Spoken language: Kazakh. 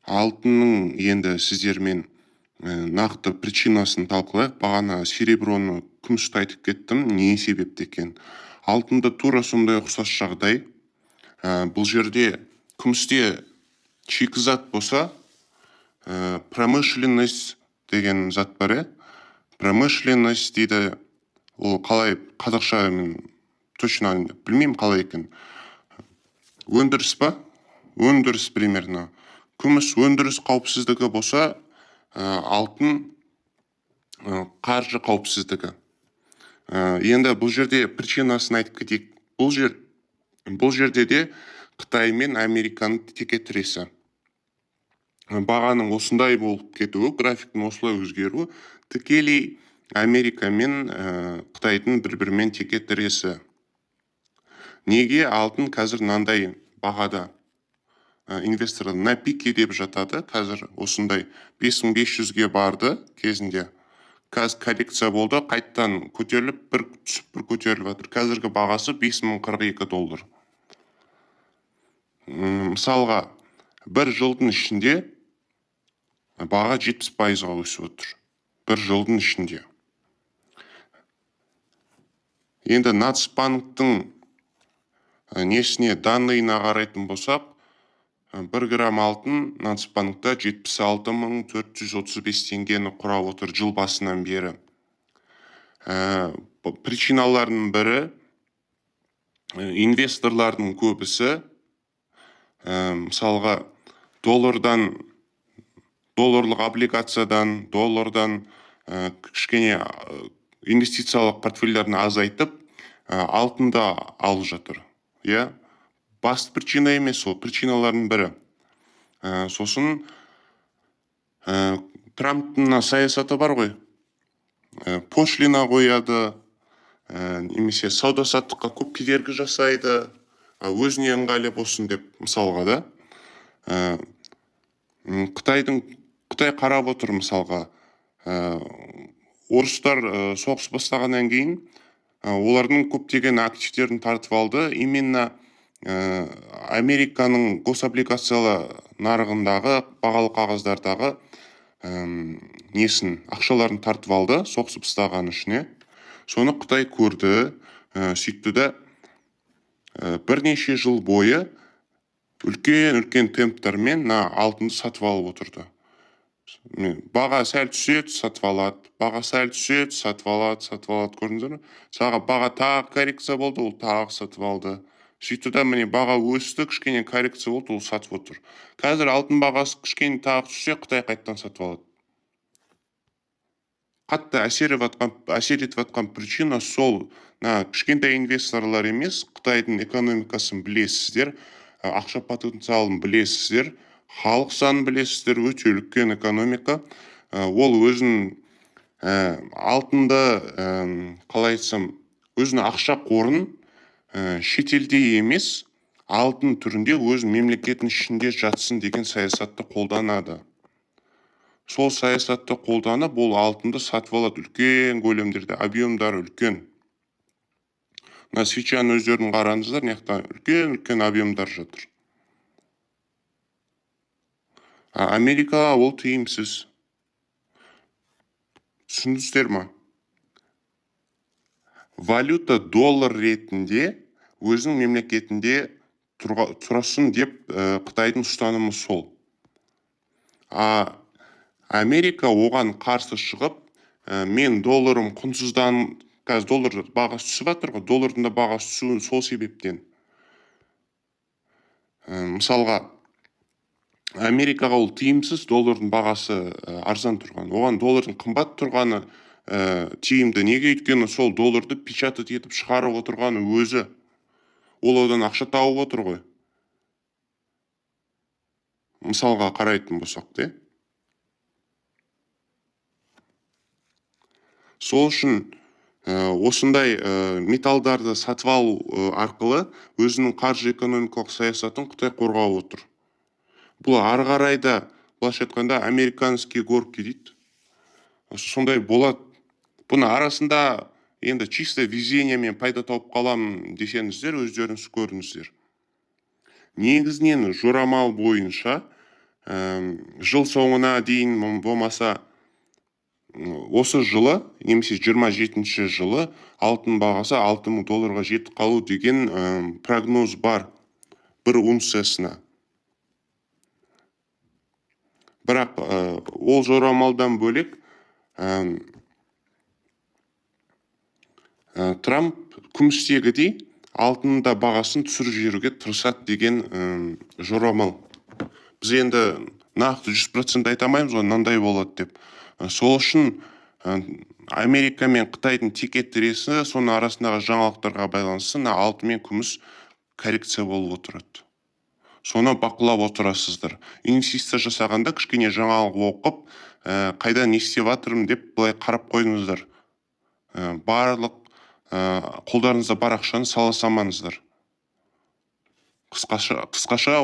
Алтынның енді сіздермен нақты причинасын талқылайық. Бағана сереброны күмісті айтып кеттім, не себепті екен. Алтында тура сондай ұқсас жағдай. Бұл жерде күмісте шикізат болса, промышленность деген зат бар. Промышленность дейді, ол қалай қазақша мен точно білмеймін қалай екен. Өндіріс па? Өндіріс примерно. Күміс өндіріс қауіпсіздігі болса, алтын қаржы қауіпсіздігі. Енді бұл жерде причинасын айтып кетейік. Бұл жерде де Қытай мен Американың текетіресі. Бағаның осындай болып кетуі, графиктің осылай өзгеруі, тікелей Америка мен Қытайдың бір-бірімен текетіресі. Неге алтын қазір мынандай бағада? Инвесторлар на пике деп жатады, қазір осындай 5500-ге барды кезінде. Қазір коррекция болды, қайттан көтеріліп, бір түсіп, бір көтеріліп жатыр. Қазіргі бағасы $5042. Мысалға, бір жылдың ішінде баға 70%-ға өсіп отыр. Бір жылдың ішінде. Енді Нацбанктың несіне данныйына қарайтын болсақ, 1 грамм алтын Нацбанкта 76.435 теңгені құрап отыр жыл басынан бері. Причиналардың бірі, инвесторлардың көбісі, мысалға, долларлық облигациядан, доллардан кішкене инвестициялық портфельдерін азайтып, алтында алып жатыр. Басты причина емес, ол причиналардың бірі. Сосын Трамптың саясаты бар ғой. Пошлина қояды, немесе сауда-саттыққа көп кедергі жасайды, өзіне ыңғайлы болсын деп, мысалға да. Қытай қарап отыр, мысалға. Орыстар соғыс бастағаннан кейін, олардың көптеген активтерін тартып алды. Именно Американың гособлигациялы нарығындағы бағалы қағаздардағы ақшаларын тартып алды, соғыс бастаған үшіне. Соны Қытай көрді, сөйтті де бірнеше жыл бойы үлкен темптермен алтынды сатып алып отырды. Баға сәл түседі, сатып алады, баға сәл түседі, сатып алады, көрдіңіздер ме? Баға тағы коррекция болды, ол тағы сатып алды. Сөйтті де міне баға өсті, кішкене коррекция болды, ол сатып отыр. Қазір алтын бағасы кішкене тағы түссе, Қытай қайттан сатып алады. Қатты әсер етіп жатқан причина сол, кішкентай инвесторлар емес, Қытайдың экономикасын білесіздер, ақша потенциалын білесіздер, халық санын білесіздер, өте үлкен экономика. Ол өзін алтынды, қалай айтсам, өзінің ақша қорын шетелде емес, алтын түрінде өз мемлекеттің ішінде жатсын деген саясатты қолданады. Сол саясатты қолданып, ол алтынды сатып алады үлкен көлемдерде, объемдары үлкен. Свечаны өздерін қараңыздар, неқта үлкен объемдар жатыр. Америкаға ол тиімсіз. Түсіндіңіздер ме? Валюта доллар ретінде өзінің мемлекетінде тұрсын деп Қытайдың ұстанымы сол. Америка оған қарсы шығып, мен долларым құнсыздан, қазір доллар бағасы түсіп жатыр ғой, доллардың да бағасы түсуі сол себептен. Мысалға, Америкаға ол тиімсіз, доллардың бағасы арзан тұрған. Оған доллардың қымбат тұрғаны тиімді. Неге өйткені сол долларды печатать етіп шығарып отырғаны өзі. Ол одан ақша тауып отыр ғой. Мысалға қарайтын болсақ те. Сол үшін осындай металдарды сатып алу арқылы өзінің қаржы экономикалық саясатын Қытай қорғап отыр. Бұл ары қарайда, былайша айтқанда, американский горки дейді. Сондай болады. Бұны арасында енді чисто везениемен пайда тауып қалам десеңіздер, өздеріңіз көріңіздер. Негізінен жорамал бойынша жыл соңына дейін болмаса осы жылы немесе 27-ші жылы алтын бағасы $6,000 жетіп қалу деген прогноз бар бір унциясына. Бірақ ол жорамалдан бөлек Трамп күмістегідей алтында бағасын түсіріп жіберуге тырысады деген жорамал. Біз енді нақты 100% айта алмаймыз ғой, мынандай болады деп. Сол үшін Америка мен Қытайдың текетіресі, соның арасындағы жаңалықтарға байланысты алтын мен күміс коррекция болып отырады. Соны бақылап отырасыздар. Инвестиция жасағанда кішкене жаңалық оқып, қайда не істеп жатырмын деп былай қарап қойыңыздар. Барлық қолдарыңызда бар ақшаны сала салмаңыздар. Қысқаша